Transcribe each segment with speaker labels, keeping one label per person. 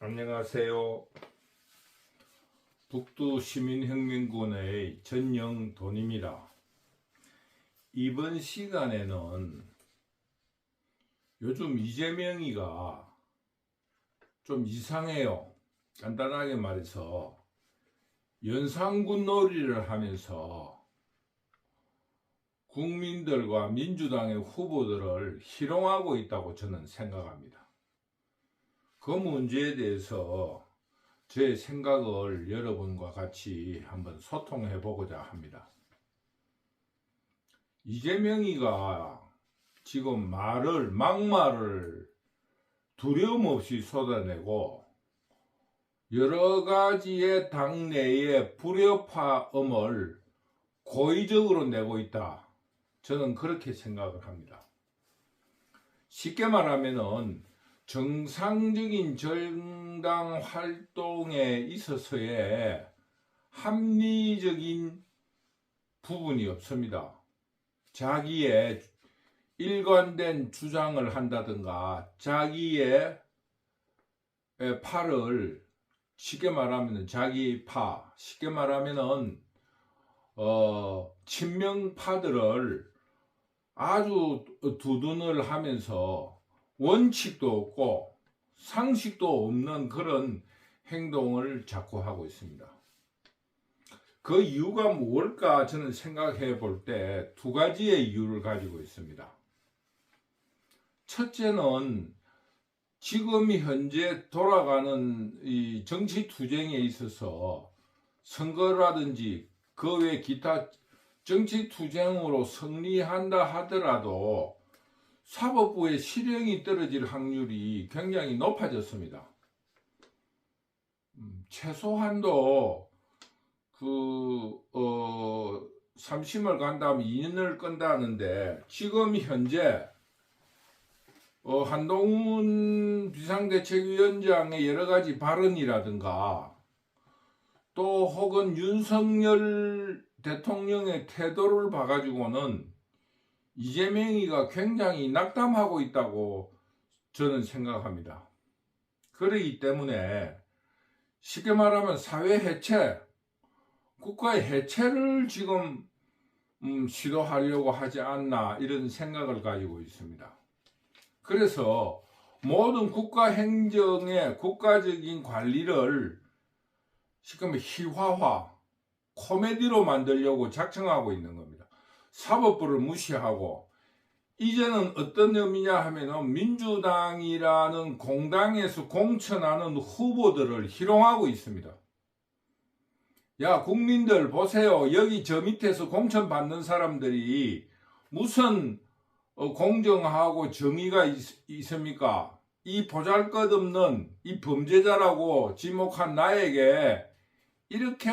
Speaker 1: 안녕하세요. 북두시민혁명군의 전영돈입니다. 이번 시간에는 요즘 이재명이가 좀 이상해요. 간단하게 말해서 연산군 놀이를 하면서 국민들과 민주당의 후보들을 희롱하고 있다고 저는 생각합니다. 그 문제에 대해서 제 생각을 여러분과 같이 한번 소통해 보고자 합니다. 이재명이가 지금 막말을 두려움 없이 쏟아내고 여러 가지의 당내의 불협화음을 고의적으로 내고 있다. 저는 그렇게 생각을 합니다. 쉽게 말하면은 정상적인 정당 활동에 있어서의 합리적인 부분이 없습니다. 자기의 일관된 주장을 한다든가 자기의 파를 쉽게 말하면 자기 파, 쉽게 말하면은 친명파들을 아주 두둔을 하면서 원칙도 없고 상식도 없는 그런 행동을 자꾸 하고 있습니다. 그 이유가 뭘까 저는 생각해 볼 때 두 가지의 이유를 가지고 있습니다. 첫째는 지금 현재 돌아가는 이 정치 투쟁에 있어서 선거라든지 그 외 기타 정치 투쟁으로 승리한다 하더라도 사법부의 실형이 떨어질 확률이 굉장히 높아졌습니다. 최소한도 3심을 간 다음에 2년을 끈다는데 지금 현재 한동훈 비상대책위원장의 여러 가지 발언이라든가 또 혹은 윤석열 대통령의 태도를 봐가지고는 이재명이가 굉장히 낙담하고 있다고 저는 생각합니다. 그렇기 때문에 쉽게 말하면 사회 해체, 국가의 해체를 지금 시도하려고 하지 않나 이런 생각을 가지고 있습니다. 그래서 모든 국가 행정의 국가적인 관리를 쉽게 말하면 희화화, 코미디로 만들려고 작정하고 있는 겁니다. 사법부를 무시하고 이제는 어떤 의미냐 하면은 민주당이라는 공당에서 공천하는 후보들을 희롱하고 있습니다. 야, 국민들 보세요. 여기 저 밑에서 공천 받는 사람들이 무슨 공정하고 정의가 있습니까? 이 보잘것없는 이 범죄자라고 지목한 나에게 이렇게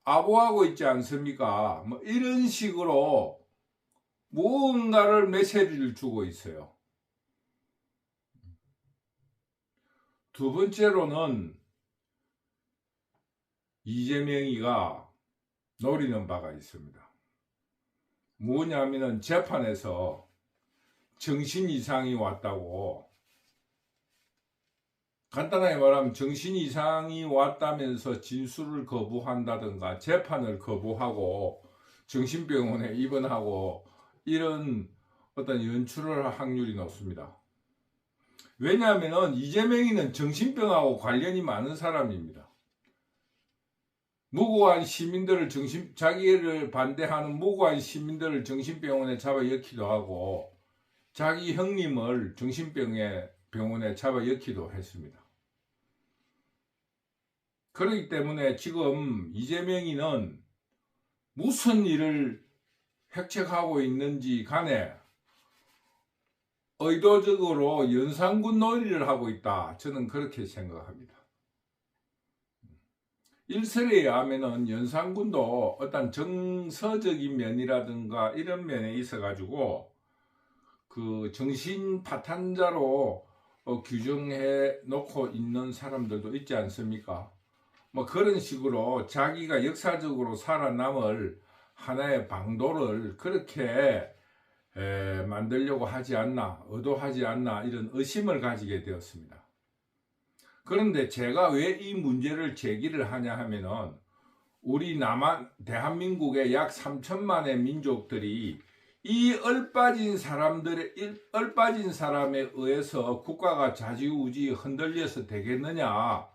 Speaker 1: 아부하고 있지 않습니까? 뭐 이런 식으로 무언가를 메시지를 주고 있어요. 두 번째로는 이재명이가 노리는 바가 있습니다. 뭐냐면은 재판에서 정신 이상이 왔다고, 간단하게 말하면 정신 이상이 왔다면서 진술을 거부한다든가 재판을 거부하고 정신병원에 입원하고 이런 어떤 연출을 할 확률이 높습니다. 왜냐하면 이재명이는 정신병하고 관련이 많은 사람입니다. 무고한 시민들을 자기를 반대하는 무고한 시민들을 정신병원에 잡아 넣기도 하고 자기 형님을 정신병원에 잡아 넣기도 했습니다. 그렇기 때문에 지금 이재명이는 무슨 일을 획책하고 있는지 간에 의도적으로 연산군 놀이를 하고 있다. 저는 그렇게 생각합니다. 일설에 의하면은 연산군도 어떤 정서적인 면이라든가 이런 면에 있어가지고 그 정신 파탄자로 규정해 놓고 있는 사람들도 있지 않습니까? 뭐 그런 식으로 자기가 역사적으로 살아남을 하나의 방도를 그렇게 만들려고 하지 않나, 의도하지 않나 이런 의심을 가지게 되었습니다. 그런데 제가 왜 이 문제를 제기를 하냐 하면은 우리 대한민국의 약 3천만의 민족들이 이 얼빠진 사람에 의해서 국가가 좌지우지 흔들려서 되겠느냐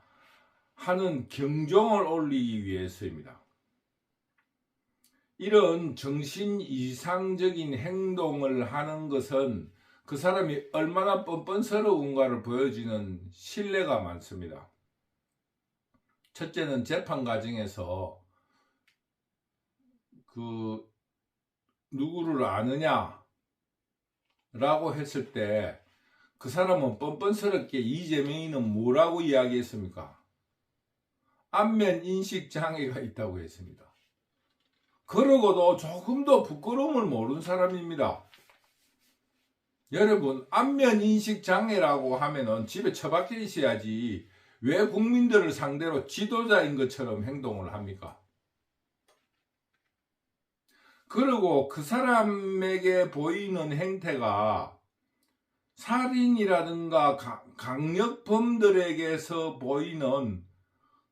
Speaker 1: 하는 경종을 울리기 위해서입니다. 이런 정신 이상적인 행동을 하는 것은 그 사람이 얼마나 뻔뻔스러운가를 보여주는 신뢰가 많습니다. 첫째는 재판 과정에서 누구를 아느냐 라고 했을 때 그 사람은 뻔뻔스럽게 이재명이는 뭐라고 이야기했습니까? 안면 인식 장애가 있다고 했습니다. 그러고도 조금도 부끄러움을 모르는 사람입니다. 여러분, 안면 인식 장애라고 하면은 집에 처박혀 있어야지 왜 국민들을 상대로 지도자인 것처럼 행동을 합니까? 그리고 그 사람에게 보이는 행태가 살인이라든가 강력범들에게서 보이는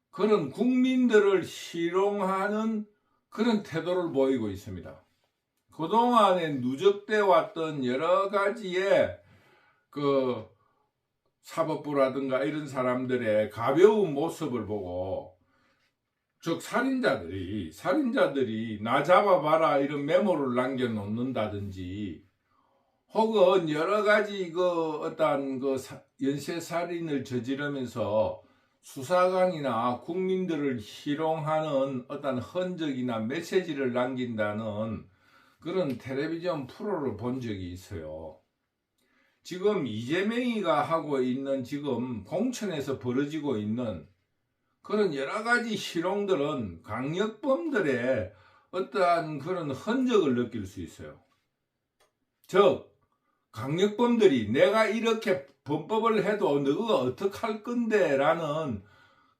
Speaker 1: 그런 국민들을 희롱하는 그런 태도를 보이고 있습니다. 그동안에 누적돼 왔던 여러 가지의 사법부라든가 이런 사람들의 가벼운 모습을 보고, 즉 살인자들이 나 잡아봐라 이런 메모를 남겨놓는다든지, 혹은 여러 가지 연쇄살인을 저지르면서 수사관이나 국민들을 희롱하는 어떤 흔적이나 메시지를 남긴다는 그런 텔레비전 프로를 본 적이 있어요. 지금 이재명이가 하고 있는 지금 공천에서 벌어지고 있는 그런 여러 가지 희롱들은 강력범들의 어떠한 그런 흔적을 느낄 수 있어요. 즉, 강력범들이 내가 이렇게 범법을 해도 너가 어떡할 건데 라는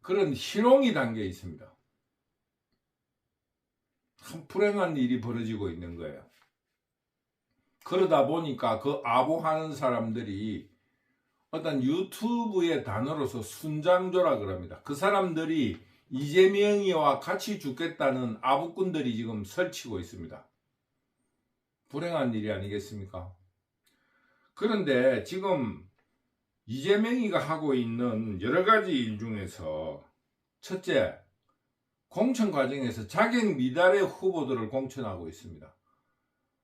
Speaker 1: 그런 희롱이 담겨 있습니다. 참 불행한 일이 벌어지고 있는 거예요. 그러다 보니까 그 아부하는 사람들이 어떤 유튜브의 단어로서 순장조라 그럽니다. 그 사람들이 이재명이와 같이 죽겠다는 아부꾼들이 지금 설치고 있습니다. 불행한 일이 아니겠습니까? 그런데 지금 이재명이가 하고 있는 여러 가지 일 중에서 첫째, 공천 과정에서 자격 미달의 후보들을 공천하고 있습니다.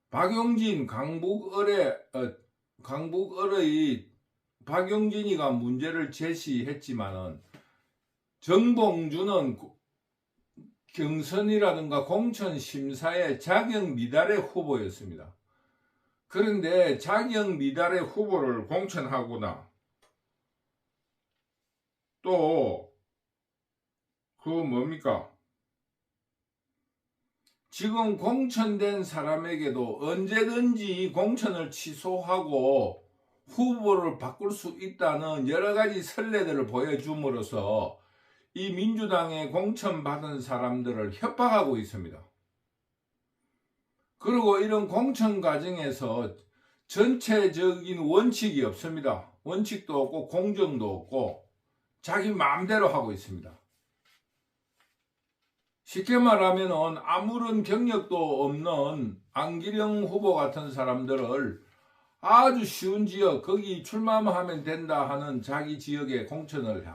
Speaker 1: 박용진, 강북을의 박용진이가 문제를 제시했지만은 정봉주는 경선이라든가 공천 심사에 자격 미달의 후보였습니다. 그런데 자격 미달의 후보를 공천하거나 또 지금 공천된 사람에게도 언제든지 공천을 취소하고 후보를 바꿀 수 있다는 여러 가지 선례들을 보여줌으로써 이 민주당에 공천받은 사람들을 협박하고 있습니다. 그리고 이런 공천 과정에서 전체적인 원칙이 없습니다. 원칙도 없고 공정도 없고 자기 마음대로 하고 있습니다. 쉽게 말하면 아무런 경력도 없는 안기령 후보 같은 사람들을 아주 쉬운 지역, 거기 출마하면 된다 하는 자기 지역에 공천을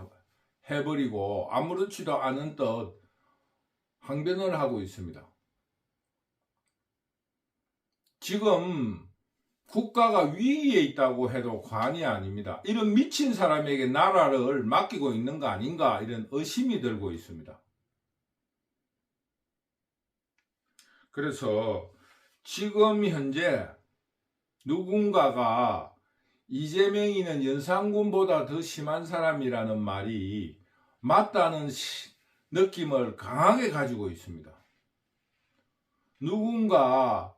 Speaker 1: 해버리고 아무렇지도 않은 듯 항변을 하고 있습니다. 지금 국가가 위기에 있다고 해도 과언이 아닙니다. 이런 미친 사람에게 나라를 맡기고 있는 거 아닌가 이런 의심이 들고 있습니다. 그래서 지금 현재 누군가가 이재명이는 연산군보다 더 심한 사람이라는 말이 맞다는 느낌을 강하게 가지고 있습니다. 누군가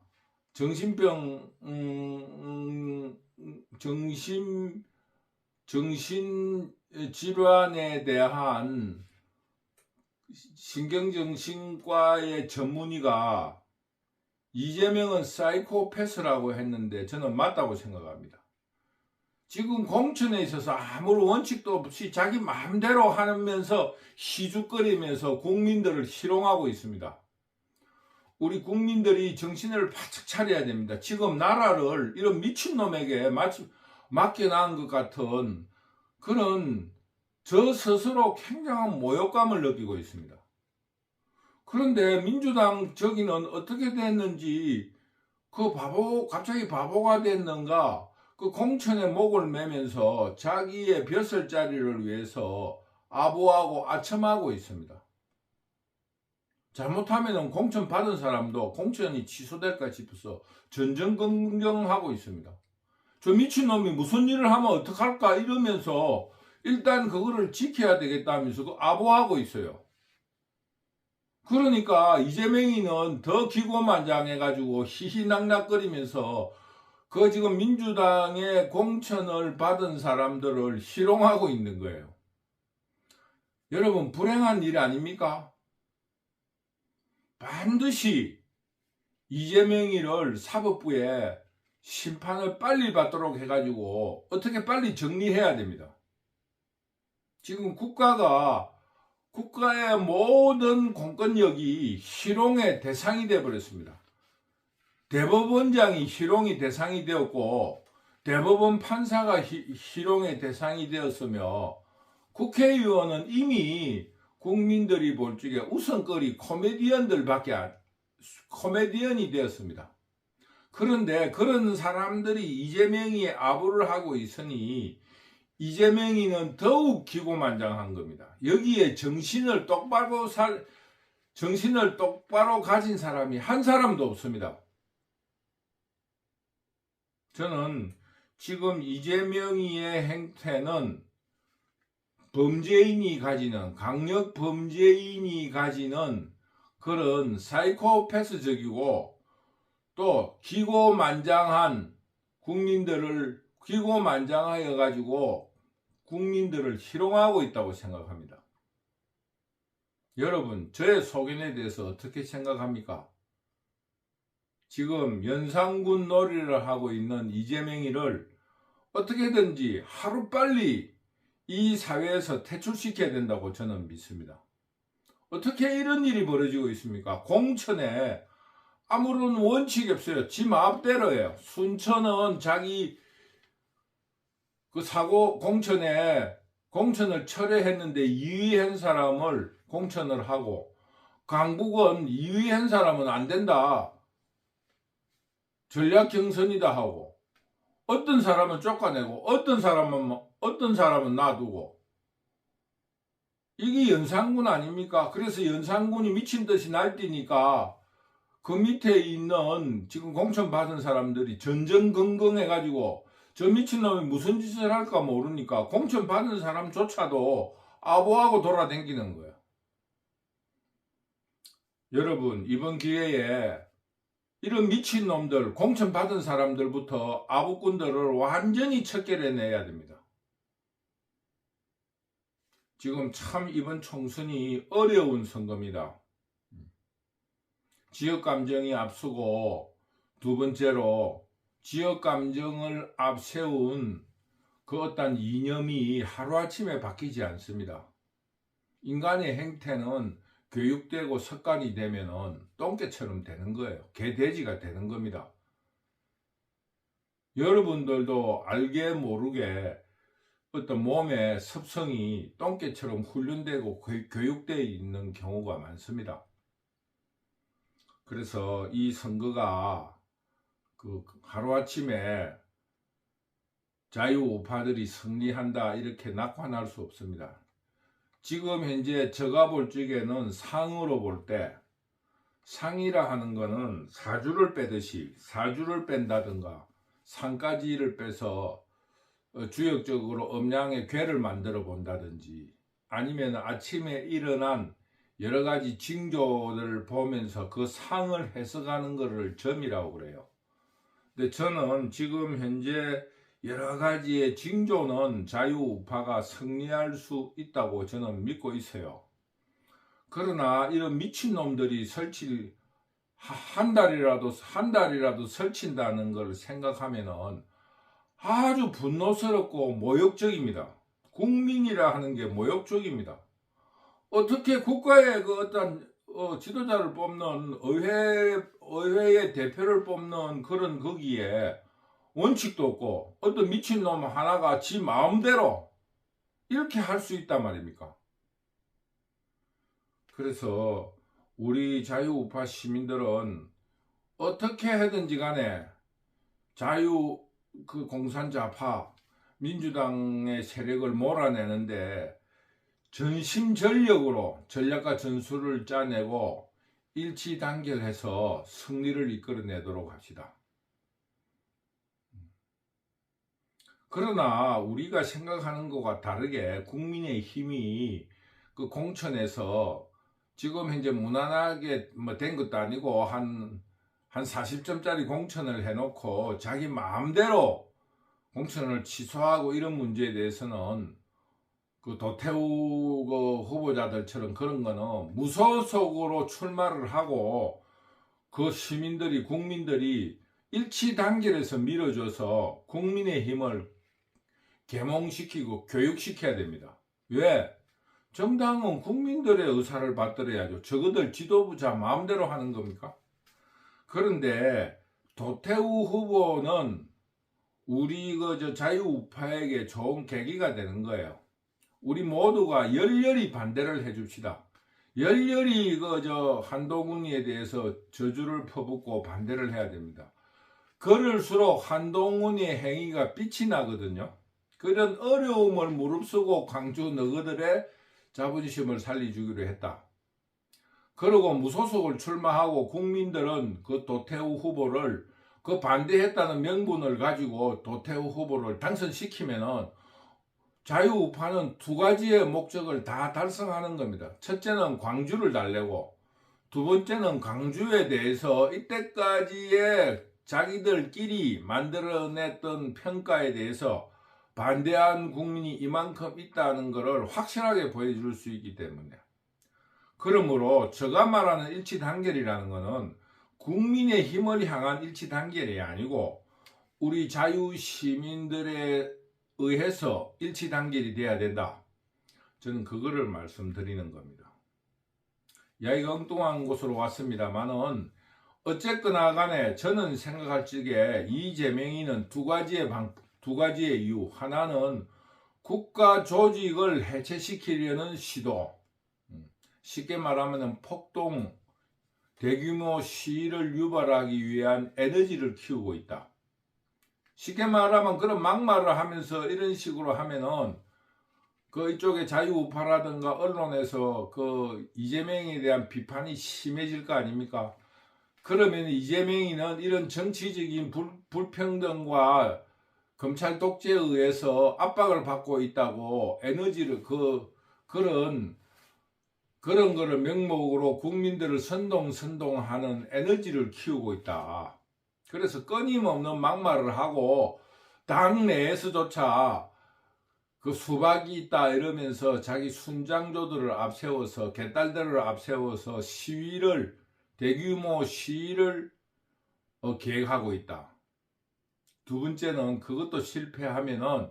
Speaker 1: 정신질환에 대한 신경정신과의 전문의가 이재명은 사이코패스라고 했는데 저는 맞다고 생각합니다. 지금 공천에 있어서 아무런 원칙도 없이 자기 마음대로 하면서 시죽거리면서 국민들을 희롱하고 있습니다. 우리 국민들이 정신을 바짝 차려야 됩니다. 지금 나라를 이런 미친놈에게 맡겨놓은 것 같은 그런 저 스스로 굉장한 모욕감을 느끼고 있습니다. 그런데 민주당 저기는 어떻게 됐는지 갑자기 바보가 됐는가 그 공천에 목을 매면서 자기의 벼슬자리를 위해서 아부하고 아첨하고 있습니다. 잘못하면 공천 받은 사람도 공천이 취소될까 싶어서 전전긍긍하고 있습니다. 저 미친놈이 무슨 일을 하면 어떡할까 이러면서 일단 그거를 지켜야 되겠다면서 아부하고 있어요. 그러니까 이재명이는 더 기고만장해가지고 희희낙낙거리면서 그 지금 민주당의 공천을 받은 사람들을 희롱하고 있는 거예요. 여러분 불행한 일 아닙니까? 반드시 이재명이를 사법부에 심판을 빨리 받도록 해가지고 어떻게 빨리 정리해야 됩니다. 지금 국가의 모든 공권력이 희롱의 대상이 되어버렸습니다. 대법원장이 희롱의 대상이 되었고 대법원 판사가 희롱의 대상이 되었으며 국회의원은 이미 국민들이 볼 적에 웃음거리 코미디언이 되었습니다. 그런데 그런 사람들이 이재명이 아부를 하고 있으니 이재명이는 더욱 기고만장한 겁니다. 여기에 정신을 똑바로 가진 사람이 한 사람도 없습니다. 저는 지금 이재명이의 행태는 강력 범죄인이 가지는 그런 사이코패스적이고 또 기고만장하여 가지고 국민들을 희롱하고 있다고 생각합니다. 여러분, 저의 소견에 대해서 어떻게 생각합니까? 지금 연산군 놀이를 하고 있는 이재명이를 어떻게든지 하루빨리 이 사회에서 퇴출시켜야 된다고 저는 믿습니다. 어떻게 이런 일이 벌어지고 있습니까? 공천에 아무런 원칙이 없어요. 지 마음대로예요. 순천은 자기 공천을 철회했는데 이의한 사람을 공천을 하고 강북은 이의한 사람은 안 된다. 전략 경선이다 하고 어떤 사람은 쫓아내고 어떤 사람은 놔두고 이게 연산군 아닙니까? 그래서 연산군이 미친 듯이 날뛰니까 그 밑에 있는 지금 공천 받은 사람들이 전전긍긍해가지고 저 미친놈이 무슨 짓을 할까 모르니까 공천 받은 사람조차도 아부하고 돌아다니는 거예요. 여러분 이번 기회에 이런 미친놈들 공천 받은 사람들부터 아부꾼들을 완전히 척결해내야 됩니다. 지금 참 이번 총선이 어려운 선거입니다. 지역감정이 앞서고 두 번째로 지역감정을 앞세운 그 어떤 이념이 하루아침에 바뀌지 않습니다. 인간의 행태는 교육되고 습관이 되면은 똥개처럼 되는 거예요. 개돼지가 되는 겁니다. 여러분들도 알게 모르게 어떤 몸의 습성이 똥개처럼 훈련되고 교육되어 있는 경우가 많습니다. 그래서 이 선거가 하루아침에 자유우파들이 승리한다 이렇게 낙관할 수 없습니다. 지금 현재 제가 볼 적에는 상으로 볼 때 상이라 하는 거는 사주를 빼듯이 사주를 뺀다든가 상까지를 빼서 주역적으로 음양의 괴를 만들어 본다든지 아니면 아침에 일어난 여러 가지 징조를 보면서 그 상을 해석하는 것을 점이라고 그래요. 근데 저는 지금 현재 여러 가지의 징조는 자유우파가 승리할 수 있다고 저는 믿고 있어요. 그러나 이런 미친놈들이 한 달이라도 설친다는 걸 생각하면은 아주 분노스럽고 모욕적입니다. 국민이라 하는 게 모욕적입니다. 어떻게 국가의 그 어떤 지도자를 뽑는 의회의 대표를 뽑는 그런 거기에 원칙도 없고 어떤 미친놈 하나가 지 마음대로 이렇게 할 수 있단 말입니까? 그래서 우리 자유우파 시민들은 어떻게 하든지 간에 그 공산좌파 민주당의 세력을 몰아내는데 전심전력으로 전략과 전술을 짜내고 일치단결해서 승리를 이끌어내도록 합시다. 그러나 우리가 생각하는 것과 다르게 국민의힘이 그 공천에서 지금 현재 무난하게 된 것도 아니고 한 40점짜리 공천을 해놓고 자기 마음대로 공천을 취소하고 이런 문제에 대해서는 그 도태우 그 후보자들처럼 그런 거는 무소속으로 출마를 하고 그 시민들이 국민들이 일치 단결해서 밀어줘서 국민의힘을 계몽시키고 교육시켜야 됩니다. 왜? 정당은 국민들의 의사를 받들어야죠. 저거들 지도부자 마음대로 하는 겁니까? 그런데 도태우 후보는 우리 자유우파에게 좋은 계기가 되는 거예요. 우리 모두가 열렬히 반대를 해줍시다. 열렬히 한동훈이에 대해서 저주를 퍼붓고 반대를 해야 됩니다. 그럴수록 한동훈의 행위가 빛이 나거든요. 그런 어려움을 무릅쓰고 광주 너희들의 자부심을 살려주기로 했다. 그리고 무소속을 출마하고 국민들은 그 도태우 후보를 그 반대했다는 명분을 가지고 도태우 후보를 당선시키면은 자유우파는 두 가지의 목적을 다 달성하는 겁니다. 첫째는 광주를 달래고 두 번째는 광주에 대해서 이때까지의 자기들끼리 만들어냈던 평가에 대해서 반대한 국민이 이만큼 있다는 것을 확실하게 보여줄 수 있기 때문에 그러므로 제가 말하는 일치단결이라는 것은 국민의 힘을 향한 일치단결이 아니고 우리 자유시민들에 의해서 일치단결이 돼야 된다. 저는 그거를 말씀드리는 겁니다. 여기가 엉뚱한 곳으로 왔습니다만은 어쨌거나 간에 저는 생각할 적에 이재명이는 두 가지의 이유. 하나는 국가 조직을 해체시키려는 시도. 쉽게 말하면 폭동, 대규모 시위를 유발하기 위한 에너지를 키우고 있다. 쉽게 말하면 그런 막말을 하면서 이런 식으로 하면은 그 이쪽에 자유우파라든가 언론에서 그 이재명에 대한 비판이 심해질 거 아닙니까? 그러면 이재명이는 이런 정치적인 불평등과 검찰 독재에 의해서 압박을 받고 있다고 에너지를 그런 거를 명목으로 국민들을 선동하는 에너지를 키우고 있다. 그래서 끊임없는 막말을 하고 당 내에서조차 그 수박이 있다 이러면서 자기 순장조들을 앞세워서 개딸들을 앞세워서 대규모 시위를 계획하고 있다. 두 번째는 그것도 실패하면은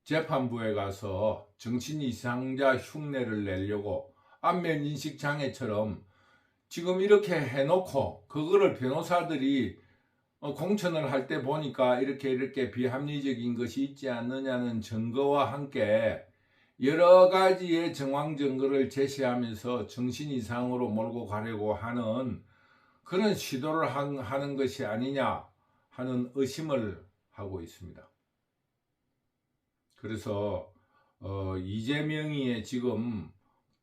Speaker 1: 재판부에 가서 정신 이상자 흉내를 내려고 안면 인식 장애처럼 지금 이렇게 해놓고 그거를 변호사들이 공천을 할 때 보니까 이렇게 비합리적인 것이 있지 않느냐는 증거와 함께 여러 가지의 정황 증거를 제시하면서 정신 이상으로 몰고 가려고 하는 그런 시도를 하는 것이 아니냐 하는 의심을 하고 있습니다. 그래서 이재명이 지금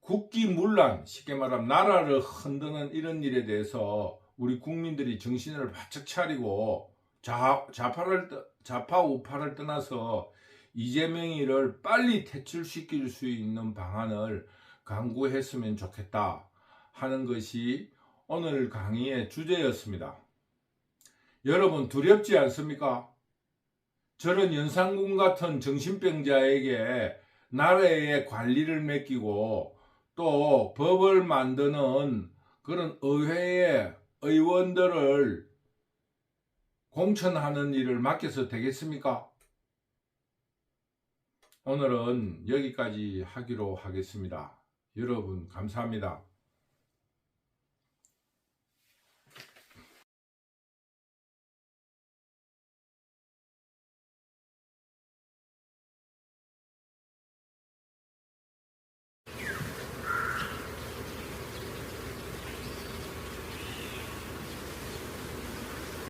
Speaker 1: 국기문란, 쉽게 말하면 나라를 흔드는 이런 일에 대해서 우리 국민들이 정신을 바짝 차리고 좌파 우파를 떠나서 이재명이를 빨리 퇴출시킬 수 있는 방안을 강구했으면 좋겠다 하는 것이 오늘 강의의 주제였습니다. 여러분 두렵지 않습니까? 저런 연산군 같은 정신병자에게 나라의 관리를 맡기고 또 법을 만드는 그런 의회의 의원들을 공천하는 일을 맡겨서 되겠습니까? 오늘은 여기까지 하기로 하겠습니다. 여러분 감사합니다.